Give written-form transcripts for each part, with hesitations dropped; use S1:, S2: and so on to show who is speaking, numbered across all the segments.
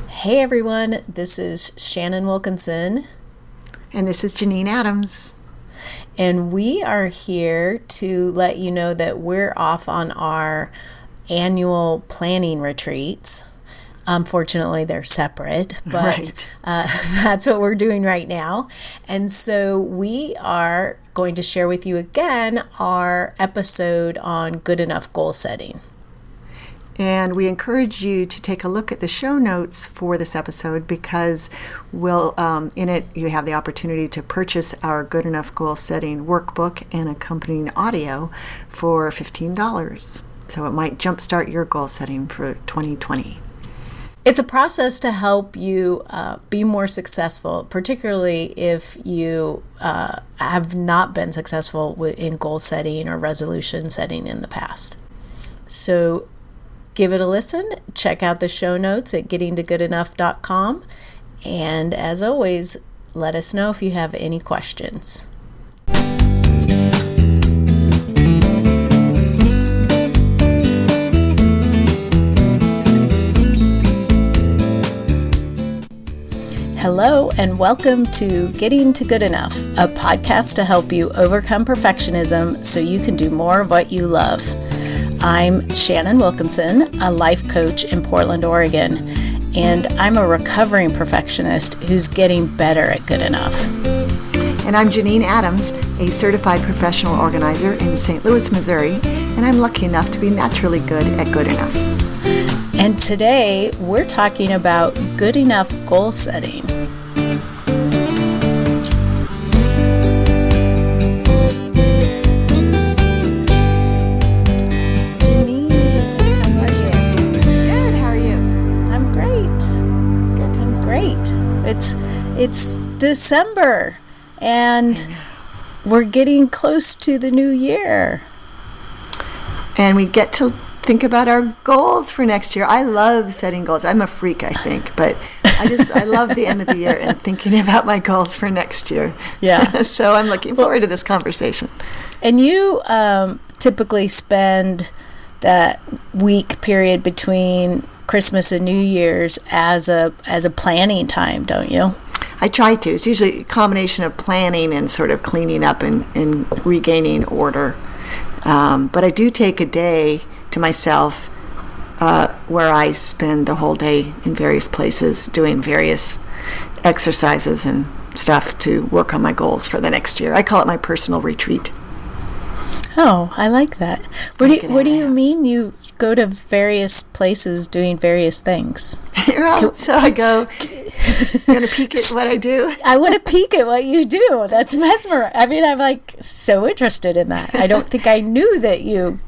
S1: Hey everyone, this is Shannon Wilkinson.
S2: And this is Janine Adams.
S1: And we are here to let you know that we're off on our annual planning retreats. Unfortunately, they're separate, but
S2: Right.
S1: That's what we're doing right now. And so we are going to share with you again our episode on good enough goal setting.
S2: And we encourage you to take a look at the show notes for this episode because in it you have the opportunity to purchase our Good Enough Goal Setting workbook and accompanying audio for $15. So it might jumpstart your goal setting for 2020.
S1: It's a process to help you be more successful, particularly if you have not been successful in goal setting or resolution setting in the past. So give it a listen. Check out the show notes at gettingtogoodenough.com. And as always, let us know if you have any questions. Hello, and welcome to Getting to Good Enough, a podcast to help you overcome perfectionism so you can do more of what you love. I'm Shannon Wilkinson, a life coach in Portland, Oregon, and I'm a recovering perfectionist who's getting better at good enough.
S2: And I'm Janine Adams, a certified professional organizer in St. Louis, Missouri, and I'm lucky enough to be naturally good at good enough.
S1: And today we're talking about good enough goal setting. It's December, and we're getting close to the new year.
S2: And we get to think about our goals for next year. I love setting goals. I'm a freak, I think, but I love the end of the year and thinking about my goals for next year.
S1: Yeah.
S2: So I'm looking forward to this conversation.
S1: And you typically spend that week period between Christmas and New Year's as a planning time, don't you?
S2: I try to. It's usually a combination of planning and sort of cleaning up and regaining order. But I do take a day to myself where I spend the whole day in various places doing various exercises and stuff to work on my goals for the next year. I call it my personal retreat.
S1: Oh, I like that. What do you mean you go to various places doing various things?
S2: So I go, you want to peek at what I do?
S1: I want to peek at what you do. That's mesmerizing. I mean, I'm like so interested in that. I don't think I knew that you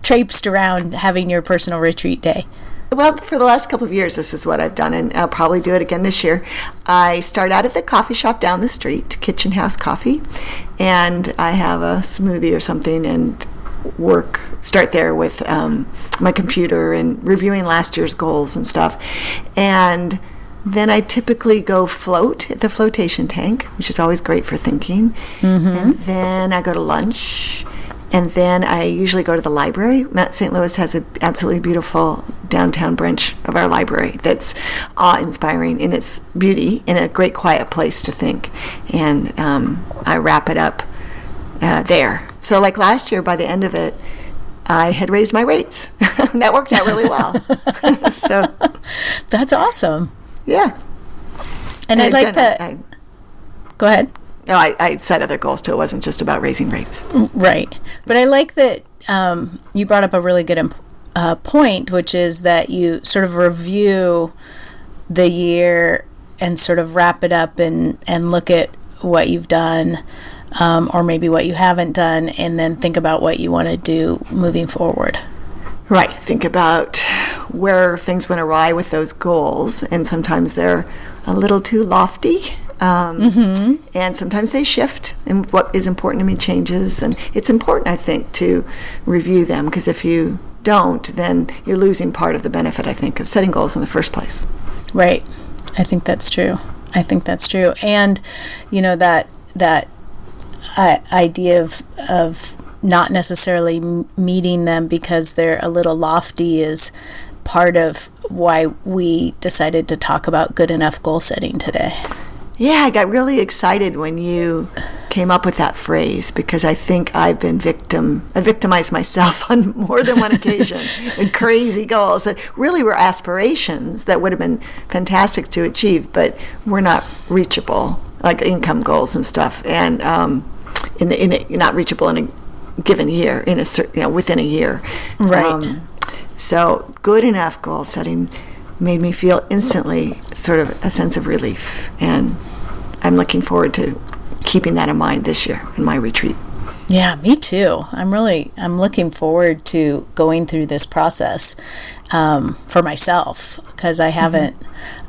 S1: traipsed around having your personal retreat day.
S2: Well, for the last couple of years, this is what I've done, and I'll probably do it again this year. I start out at the coffee shop down the street, Kitchen House Coffee, and I have a smoothie or something and start there with my computer and reviewing last year's goals and stuff. And then I typically go float at the flotation tank, which is always great for thinking. Mm-hmm. And then I go to lunch. And then I usually go to the library. St. Louis has an absolutely beautiful downtown branch of our library that's awe-inspiring in its beauty, in a great quiet place to think. And I wrap it up there. So like last year, by the end of it, I had raised my rates. That worked out really well. So
S1: that's awesome.
S2: Yeah.
S1: And I like that. Go ahead.
S2: No, I set other goals too. It wasn't just about raising rates.
S1: Right. But I like that you brought up a really good point, which is that you sort of review the year and sort of wrap it up and look at what you've done or maybe what you haven't done, and then think about what you want to do moving forward.
S2: Right. Think about where things went awry with those goals, and sometimes they're a little too lofty. And sometimes they shift, and what is important to me changes. And it's important, I think, to review them, because if you don't, then you're losing part of the benefit, I think, of setting goals in the first place.
S1: Right. I think that's true. And, you know, that idea of not necessarily meeting them because they're a little lofty is part of why we decided to talk about good enough goal setting today.
S2: Yeah, I got really excited when you came up with that phrase, because I think I victimized myself on more than one occasion with crazy goals that really were aspirations that would have been fantastic to achieve, but were not reachable, like income goals and stuff, and not reachable in a given year, within a year.
S1: Right.
S2: So good enough goal setting made me feel instantly sort of a sense of relief, and I'm looking forward to keeping that in mind this year in my retreat.
S1: Yeah, me too. I'm looking forward to going through this process for myself, because I haven't,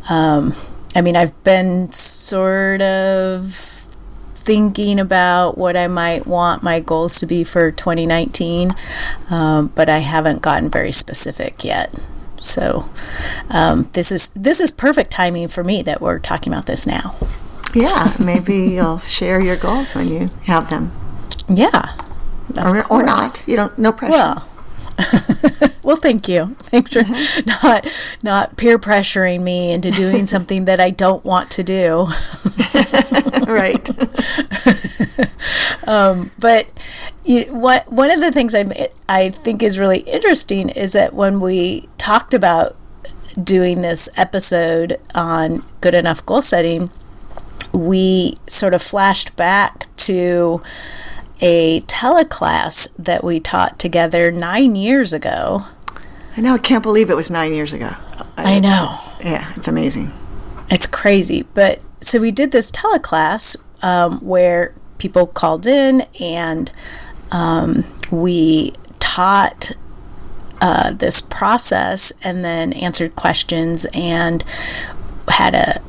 S1: I've been sort of thinking about what I might want my goals to be for 2019, but I haven't gotten very specific yet. So this is perfect timing for me that we're talking about this now.
S2: Yeah, maybe you'll share your goals when you have them.
S1: Yeah,
S2: or not. You don't. No pressure.
S1: Well, well, thank you. Thanks for not peer pressuring me into doing something that I don't want to do.
S2: Right.
S1: But one of the things I think is really interesting is that when we talked about doing this episode on good enough goal setting, we sort of flashed back to a teleclass that we taught together 9 years ago.
S2: I know. I can't believe it was 9 years ago.
S1: I know.
S2: Yeah, it's amazing.
S1: It's crazy. But so we did this teleclass where people called in, and we taught this process and then answered questions and had a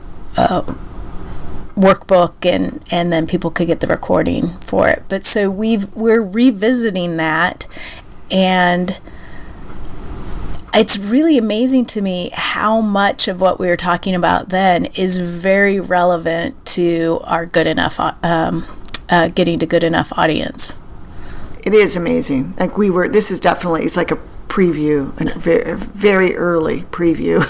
S1: workbook, and then people could get the recording for it. But so we're revisiting that, and it's really amazing to me how much of what we were talking about then is very relevant to our good enough getting to good enough audience.
S2: It is amazing. This is definitely, it's like a preview, a very, very early preview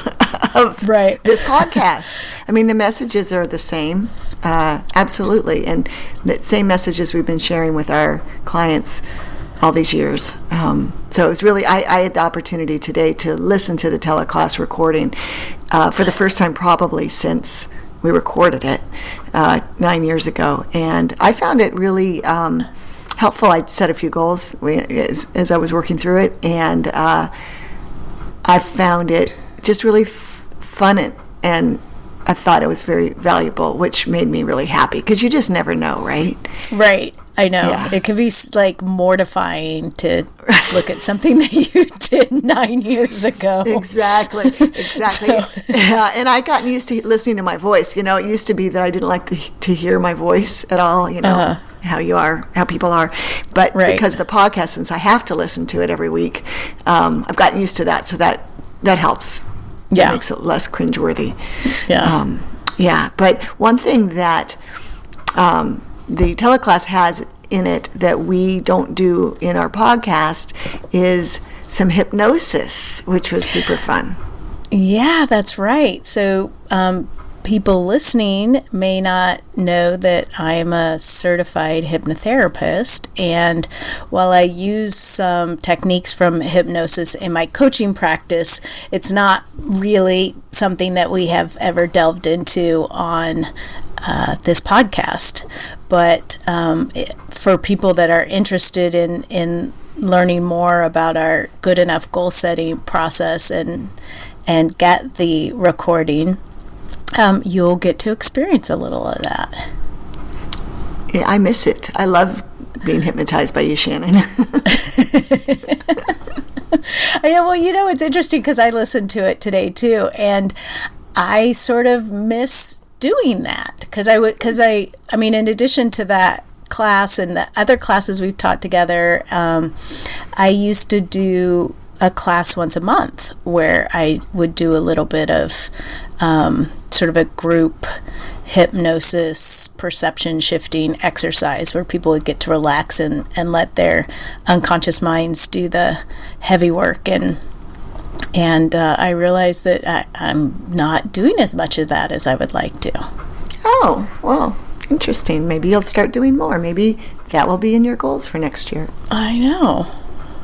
S2: of this podcast. I mean, the messages are the same, absolutely, and the same messages we've been sharing with our clients all these years. So it was really, I had the opportunity today to listen to the teleclass recording for the first time probably since we recorded it 9 years ago, and I found it really helpful. I set a few goals as I was working through it, and I found it just really fun, and I thought it was very valuable, which made me really happy, because you just never know, right?
S1: Right. I know.
S2: Yeah.
S1: It can be like mortifying to look at something that you did 9 years ago.
S2: Exactly. So. Yeah, and I got used to listening to my voice. It used to be that I didn't like to hear my voice at all, how people are. But because of the podcast, since I have to listen to it every week, I've gotten used to that. So that helps.
S1: Yeah.
S2: It makes it less cringeworthy.
S1: Yeah.
S2: But one thing that the teleclass has in it that we don't do in our podcast is some hypnosis, which was super fun.
S1: Yeah, that's right. So people listening may not know that I am a certified hypnotherapist, and while I use some techniques from hypnosis in my coaching practice, it's not really something that we have ever delved into on this podcast. But for people that are interested in learning more about our good enough goal setting process and get the recording, you'll get to experience a little of that.
S2: Yeah, I miss it. I love being hypnotized by you, Shannon.
S1: I know. Well, it's interesting because I listened to it today too, and I sort of miss doing that because in addition to that class and the other classes we've taught together, I used to do a class once a month where I would do a little bit of sort of a group hypnosis perception shifting exercise where people would get to relax and let their unconscious minds do the heavy work. And And I realized that I'm not doing as much of that as I would like to.
S2: Oh, well, interesting. Maybe you'll start doing more. Maybe that will be in your goals for next year.
S1: I know.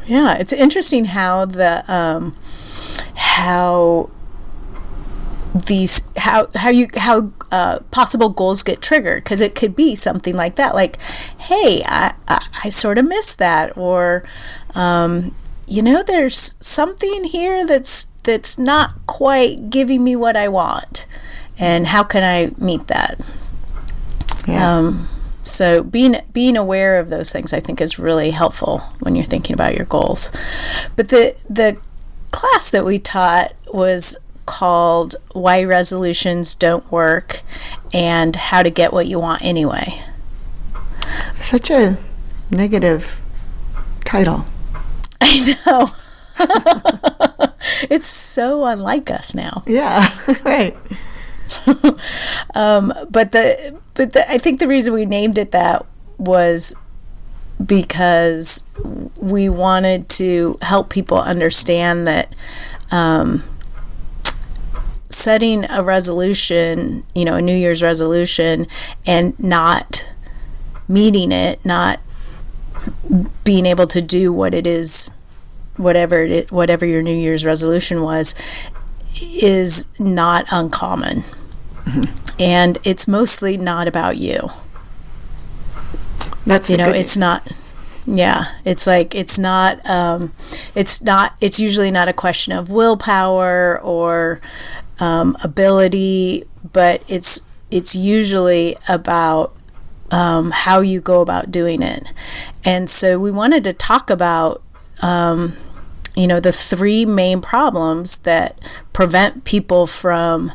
S1: Yeah, it's interesting how possible goals get triggered, because it could be something like that, like, hey, I sort of missed that, or there's something here that's not quite giving me what I want, and how can I meet that?
S2: Yeah.
S1: So being aware of those things, I think, is really helpful when you're thinking about your goals. But the class that we taught was called Why Resolutions Don't Work and How to Get What You Want Anyway.
S2: Such a negative title.
S1: I know. It's so unlike us now.
S2: Yeah, right.
S1: But I think the reason we named it that was because we wanted to help people understand that setting a resolution, a New Year's resolution, and not meeting it, not being able to do what it is, whatever your New Year's resolution was, is not uncommon. Mm-hmm. And it's mostly not about you.
S2: That's
S1: it's not. Yeah, it's like it's usually not a question of willpower or ability, but it's usually about how you go about doing it. And so we wanted to talk about the three main problems that prevent people from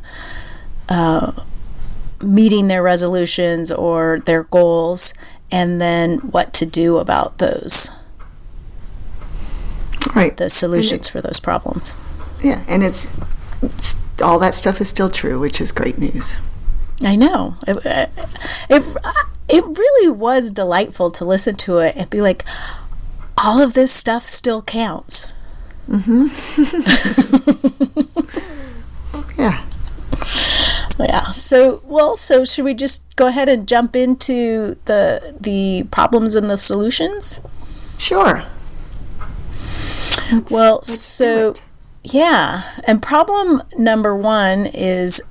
S1: meeting their resolutions or their goals, and then what to do about those.
S2: Right.
S1: The solutions for those problems.
S2: Yeah, and it's all that stuff is still true, which is great news.
S1: I know. It really was delightful to listen to it and be like, all of this stuff still counts.
S2: Mm-hmm. Yeah.
S1: Yeah. So should we just go ahead and jump into the problems and the solutions?
S2: Sure. Let's do it.
S1: Yeah. And problem number one is,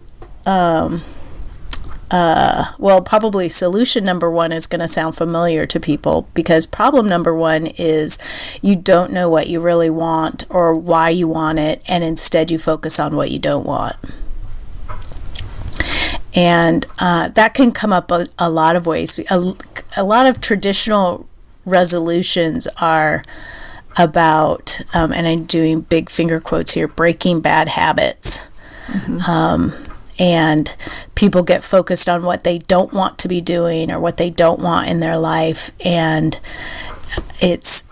S1: probably solution number one is going to sound familiar to people, because problem number one is you don't know what you really want or why you want it, and instead you focus on what you don't want. And that can come up a lot of ways. A lot of traditional resolutions are about, and I'm doing big finger quotes here, breaking bad habits. Mm-hmm. And people get focused on what they don't want to be doing or what they don't want in their life. And the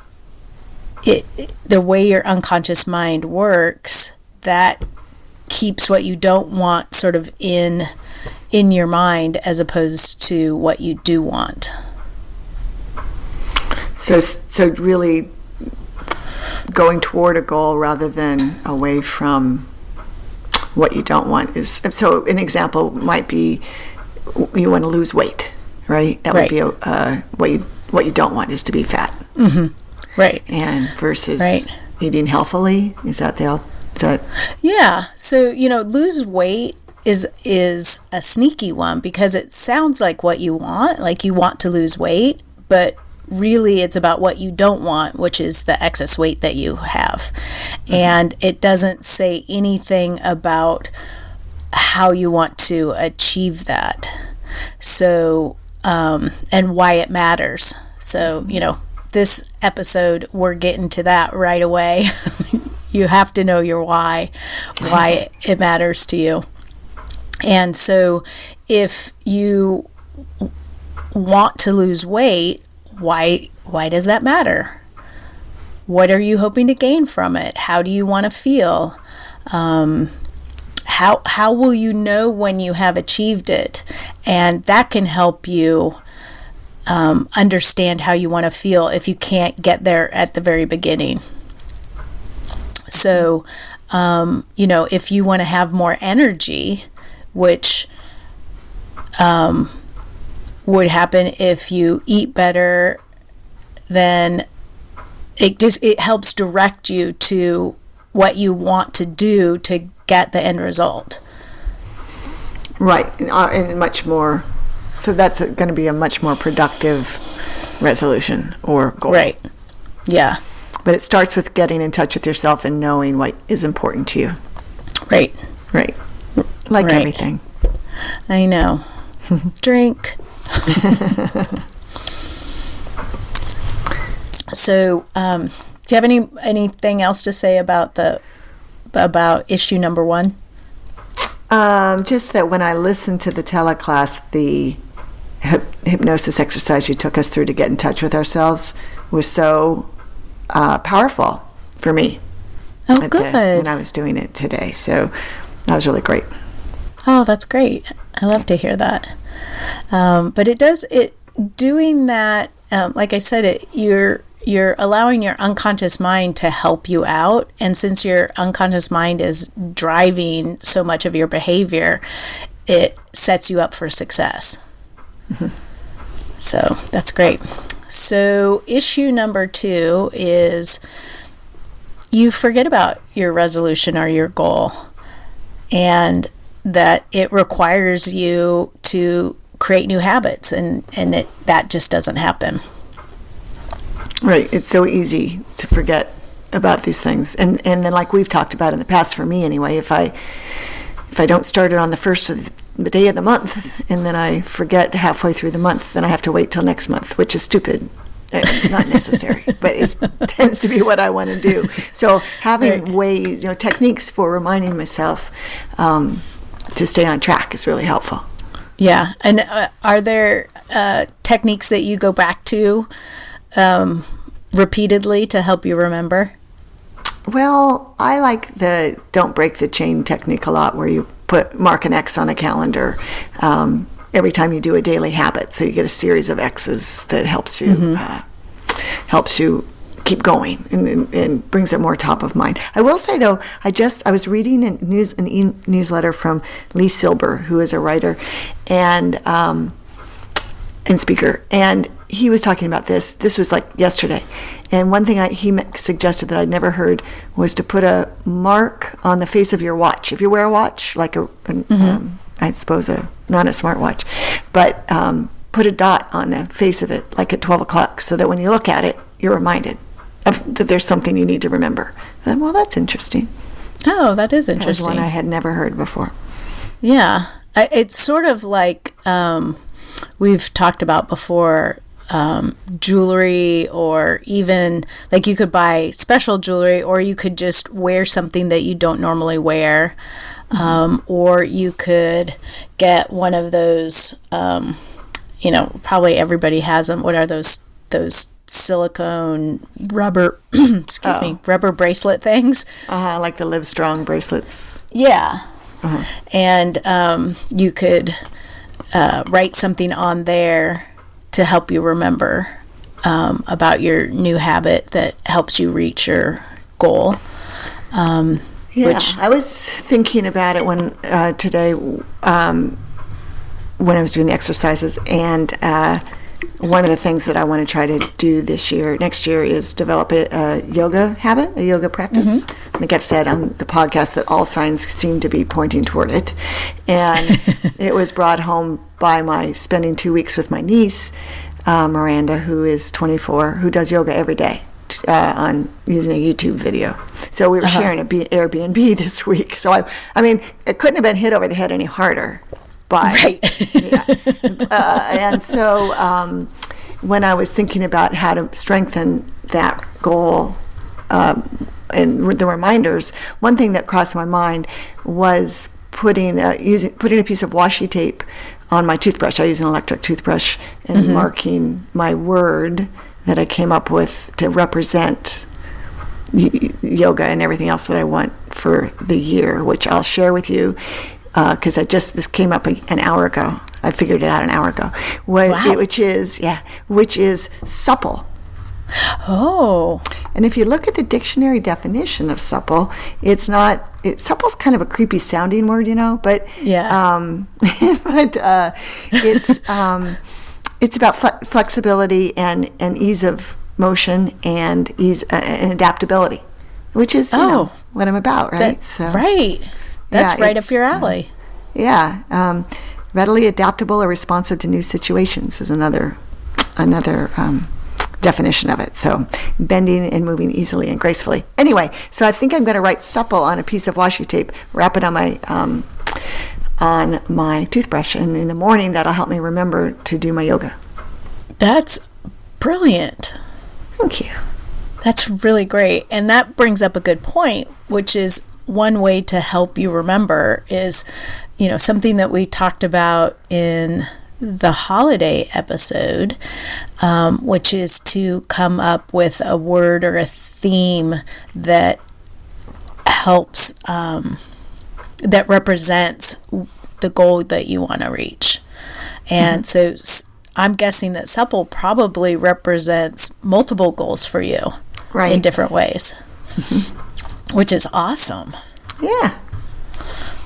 S1: way your unconscious mind works, that keeps what you don't want sort of in your mind, as opposed to what you do want.
S2: So really going toward a goal rather than away from what you don't want is, so an example might be you want to lose weight, right? That would be what you don't want is to be fat.
S1: Mm-hmm. Right.
S2: And versus eating healthily, is that?
S1: Yeah. So, lose weight is a sneaky one, because it sounds like what you want, like you want to lose weight, but really it's about what you don't want, which is the excess weight that you have. Mm-hmm. And it doesn't say anything about how you want to achieve that. So, and why it matters. So, this episode, we're getting to that right away. You have to know your why it matters to you. And so if you want to lose weight, why does that matter? What are you hoping to gain from it? How do you want to feel? How will you know when you have achieved it? And that can help you understand how you want to feel if you can't get there at the very beginning. So if you want to have more energy, which would happen if you eat better, then it helps direct you to what you want to do to get the end result.
S2: Right, and much more. So that's going to be a much more productive resolution or goal.
S1: Right. Yeah.
S2: But it starts with getting in touch with yourself and knowing what is important to you.
S1: Right.
S2: Right. Like
S1: right.
S2: everything.
S1: I know. Drink. So, do you have anything else to say about issue number 1?
S2: Just that when I listened to the teleclass, the hypnosis exercise you took us through to get in touch with ourselves was so powerful for me.
S1: Oh, good.
S2: When I was doing it today. So that was really great.
S1: Oh, that's great. I love to hear that. But doing that, like I said, you're allowing your unconscious mind to help you out. And since your unconscious mind is driving so much of your behavior, it sets you up for success. Mm-hmm. So that's great. So issue number 2 is you forget about your resolution or your goal, and that it requires you to create new habits, and that just doesn't happen.
S2: Right. It's so easy to forget about these things. And then, like we've talked about in the past, for me anyway, if I don't start it on the first of the day of the month, and then I forget halfway through the month, then I have to wait till next month, which is stupid. It's not necessary, but it tends to be what I want to do. So having ways, techniques for reminding myself to stay on track is really helpful.
S1: Yeah. And are there techniques that you go back to repeatedly to help you remember?
S2: Well, I like the don't break the chain technique a lot, where you mark an X on a calendar every time you do a daily habit, so you get a series of X's that helps you keep going and brings it more top of mind. I will say though, I was reading an newsletter from Lee Silber, who is a writer and speaker, and he was talking about this. This was like yesterday, and one thing he suggested that I'd never heard was to put a mark on the face of your watch. If you wear a watch, like I suppose not a smartwatch, but put a dot on the face of it, like at 12 o'clock, so that when you look at it, you're reminded that there's something you need to remember. And, well, that's interesting.
S1: Oh, that is interesting.
S2: That was one I had never heard before.
S1: Yeah. It's sort of like we've talked about before, jewelry, or even like you could buy special jewelry, or you could just wear something that you don't normally wear, or you could get one of those, probably everybody has them. What are those silicone rubber, rubber bracelet things?
S2: Like the Live Strong bracelets.
S1: Yeah. And you could write something on there to help you remember about your new habit that helps you reach your goal.
S2: I was thinking about it when today when I was doing the exercises, and one of the things that I want to try to do next year, is develop a yoga habit, a yoga practice. I think I've said on the podcast that all signs seem to be pointing toward it. And it was brought home by my spending 2 weeks with my niece, Miranda, who is 24, who does yoga every day on using a YouTube video. So we were sharing an Airbnb this week. So I mean, it couldn't have been hit over the head any harder. Right. And so when I was thinking about how to strengthen that goal and the reminders, one thing that crossed my mind was putting a piece of washi tape on my toothbrush. I use an electric toothbrush, and marking my word that I came up with to represent yoga and everything else that I want for the year, which I'll share with you. Because this came up an hour ago. I figured it out an hour ago. Which is supple.
S1: Oh.
S2: And if you look at the dictionary definition of supple, supple's kind of a creepy sounding word, but
S1: yeah.
S2: It's about flexibility and ease of motion and ease and adaptability, which is what I'm about, right?
S1: Right. That's right up your alley.
S2: Readily adaptable or responsive to new situations is another definition of it. So bending and moving easily and gracefully. Anyway, so I think I'm going to write supple on a piece of washi tape, wrap it on my toothbrush, and in the morning that'll help me remember to do my yoga.
S1: That's brilliant.
S2: Thank you.
S1: That's really great. And that brings up a good point, which is one way to help you remember is, something that we talked about in the holiday episode, which is to come up with a word or a theme that helps, that represents the goal that you want to reach. And so I'm guessing that supple probably represents multiple goals for you,
S2: right,
S1: in different ways, which is awesome.
S2: Yeah.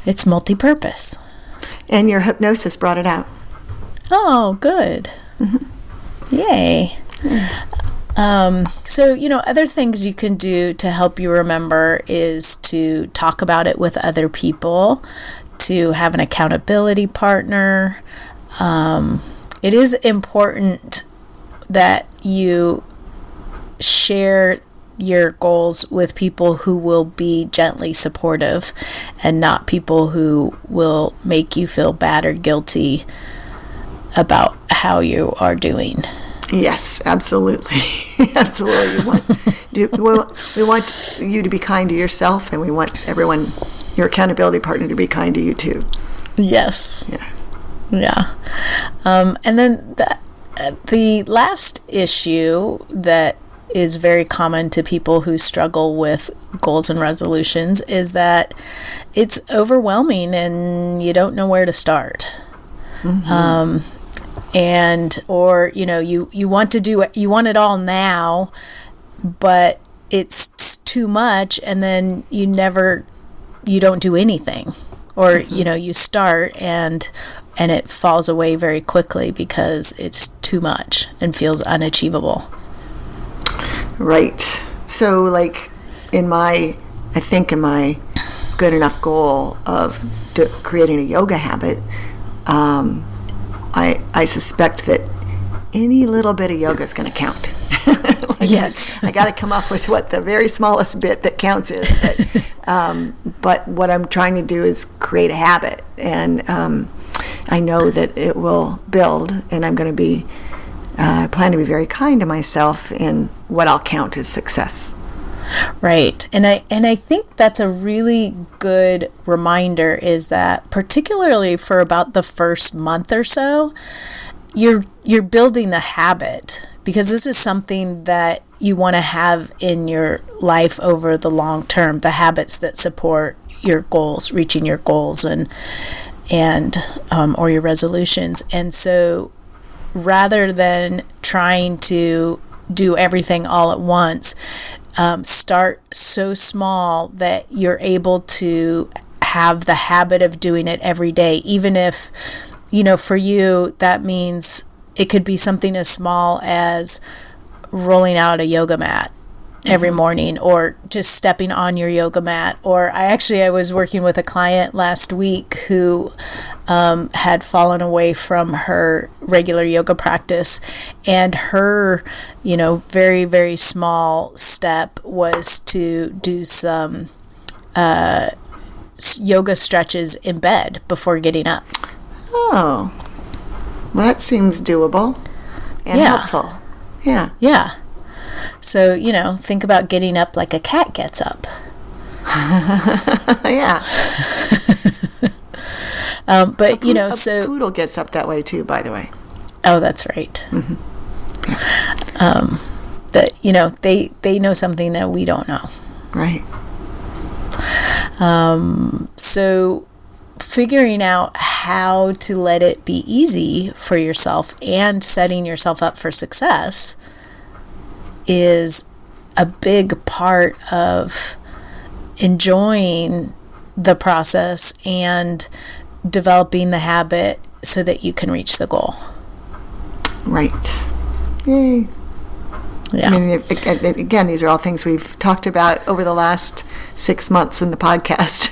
S1: It's multi-purpose.
S2: And your hypnosis brought it out.
S1: Oh, good. Yay. So, other things you can do to help you remember is to talk about it with other people, to have an accountability partner. It is important that you share your goals with people who will be gently supportive and not people who will make you feel bad or guilty about how you are doing.
S2: Yes, absolutely. Absolutely. We want you to be kind to yourself, and we want your accountability partner, to be kind to you too.
S1: Yes.
S2: Yeah.
S1: And then the last issue that is very common to people who struggle with goals and resolutions is that it's overwhelming and you don't know where to start. Or you want to do it, you want it all now, but it's too much, and then you don't do anything, or you start and it falls away very quickly because it's too much and feels unachievable.
S2: Right. So like in my good enough goal of creating a yoga habit, I suspect that any little bit of yoga is going to count.
S1: Yes.
S2: I got to come up with what the very smallest bit that counts is. But what I'm trying to do is create a habit, and I know that it will build, and I'm going to be I plan to be very kind to myself in what I'll count as success.
S1: Right. And I think that's a really good reminder, is that particularly for about the first month or so, you're building the habit, because this is something that you want to have in your life over the long term, the habits that support your goals, reaching your goals and or your resolutions. And so rather than trying to do everything all at once, start so small that you're able to have the habit of doing it every day. Even if, for you, that means it could be something as small as rolling out a yoga mat every morning, or just stepping on your yoga mat. Or I was working with a client last week who had fallen away from her regular yoga practice, and her very, very small step was to do some yoga stretches in bed before getting up.
S2: Oh, well, that seems doable and helpful.
S1: Yeah. So, think about getting up like a cat gets up.
S2: Yeah.
S1: But,
S2: a
S1: so...
S2: poodle gets up that way too, by the way.
S1: Oh, that's right.
S2: Yeah.
S1: But, they know something that we don't know.
S2: Right.
S1: So figuring out how to let it be easy for yourself and setting yourself up for success is a big part of enjoying the process and developing the habit so that you can reach the goal.
S2: Right. Yay.
S1: Yeah.
S2: I mean, again, these are all things we've talked about over the last 6 months in the podcast.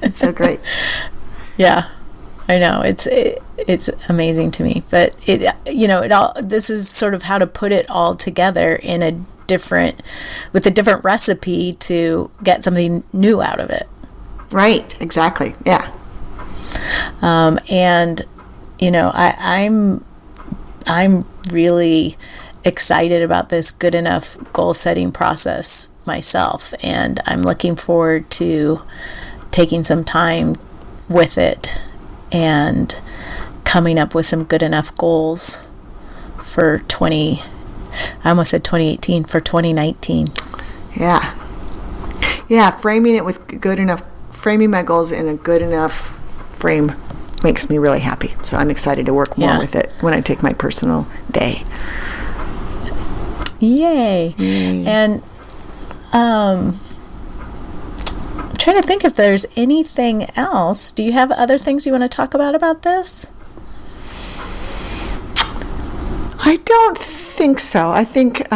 S2: It's so great.
S1: Yeah, I know. It's amazing to me, but this is sort of how to put it all together with a different recipe to get something new out of it.
S2: Right. Exactly. Yeah.
S1: And I'm really excited about this good enough goal setting process myself, and I'm looking forward to taking some time with it and coming up with some good enough goals for 2018, for 2019.
S2: Yeah. Yeah, framing my goals in a good enough frame makes me really happy. So I'm excited to work more with it when I take my personal day.
S1: Yay. And I'm trying to think if there's anything else. Do you have other things you want to talk about this?
S2: I don't think so. I think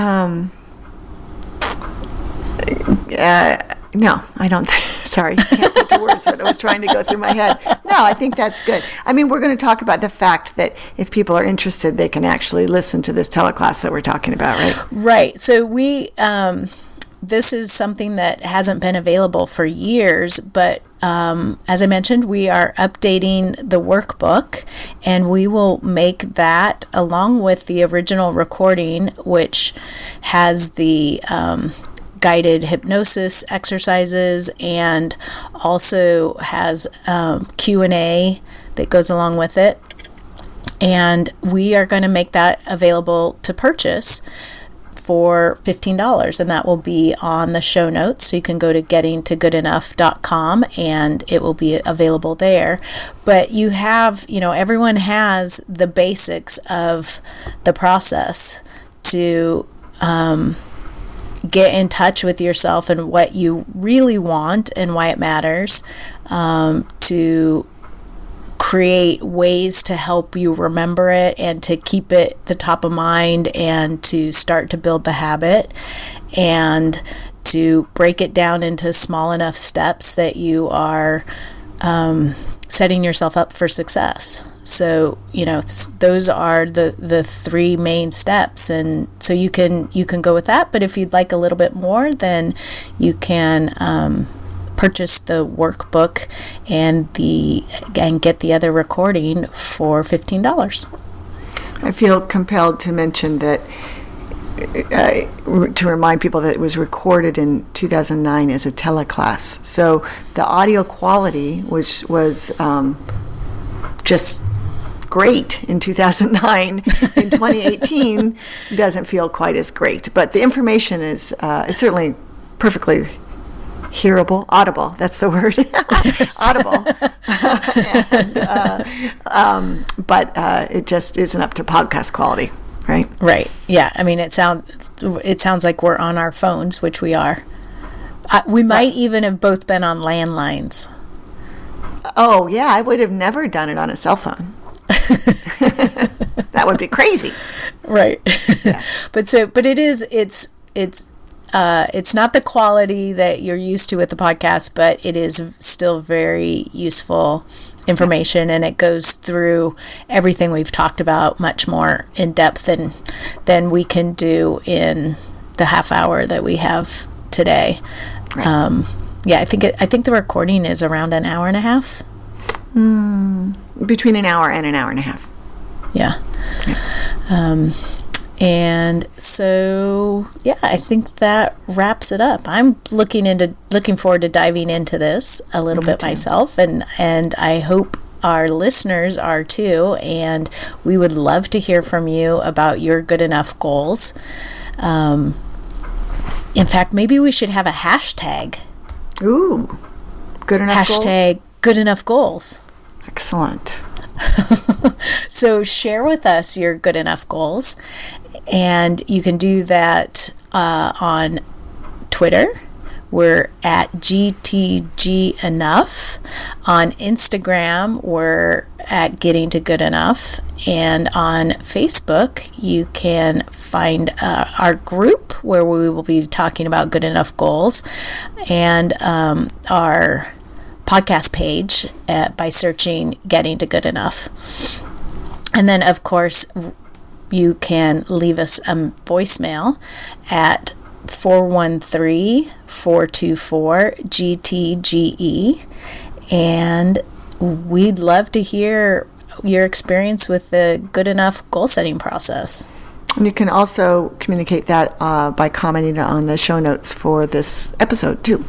S2: no, I don't. Sorry, I can't put to words what I was trying to go through my head. No, I think that's good. I mean, we're going to talk about the fact that if people are interested, they can actually listen to this teleclass that we're talking about, right?
S1: Right. So this is something that hasn't been available for years, but as I mentioned, we are updating the workbook, and we will make that along with the original recording, which has the guided hypnosis exercises and also has Q&A that goes along with it. And we are going to make that available to purchase for $15, and that will be on the show notes. So you can go to gettingtogoodenough.com and it will be available there. But you have, everyone has the basics of the process to get in touch with yourself and what you really want and why it matters, to create ways to help you remember it and to keep it the top of mind and to start to build the habit, and to break it down into small enough steps that you are setting yourself up for success. So, those are the three main steps. And so you can go with that. But if you'd like a little bit more, then you can purchase the workbook and get the other recording for $15.
S2: I feel compelled to mention that, to remind people that it was recorded in 2009 as a teleclass. So the audio quality was just great in 2009. In 2018, doesn't feel quite as great. But the information is certainly perfectly audible. That's the word. Audible. But it just isn't up to podcast quality, right?
S1: Right. Yeah. I mean, it sounds like we're on our phones, which we are. We might even have both been on landlines.
S2: Oh yeah, I would have never done it on a cell phone. That would be crazy.
S1: Right. Yeah. But it's not the quality that you're used to with the podcast, but it is still very useful information, and it goes through everything we've talked about much more in depth than we can do in the half hour that we have today. Right. I think the recording is around an hour and a half.
S2: Between an hour and a half.
S1: Yeah. And so, I think that wraps it up. I'm looking forward to diving into this a little bit myself, and I hope our listeners are too. And we would love to hear from you about your good enough goals. In fact, maybe we should have a hashtag.
S2: Ooh, good enough goals?
S1: Hashtag good enough goals.
S2: Excellent.
S1: So share with us your good enough goals, And you can do that on Twitter. We're at GTG Enough. On Instagram, we're at Getting to Good Enough. And on Facebook, you can find our group where we will be talking about good enough goals, and our podcast page by searching Getting to Good Enough. And then, of course, you can leave us a voicemail at 413-424-GTGE, and we'd love to hear your experience with the good enough goal setting process.
S2: And you can also communicate that by commenting on the show notes for this episode too.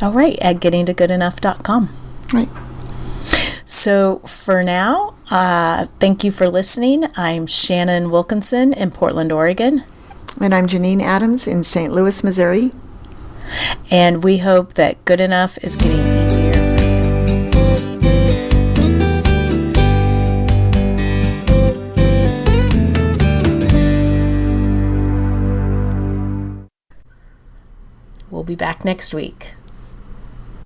S1: All right, at gettingtogoodenough.com.
S2: Right.
S1: So for now, thank you for listening. I'm Shannon Wilkinson in Portland, Oregon.
S2: And I'm Janine Adams in St. Louis, Missouri.
S1: And we hope that good enough is getting easier for you. We'll be back next week.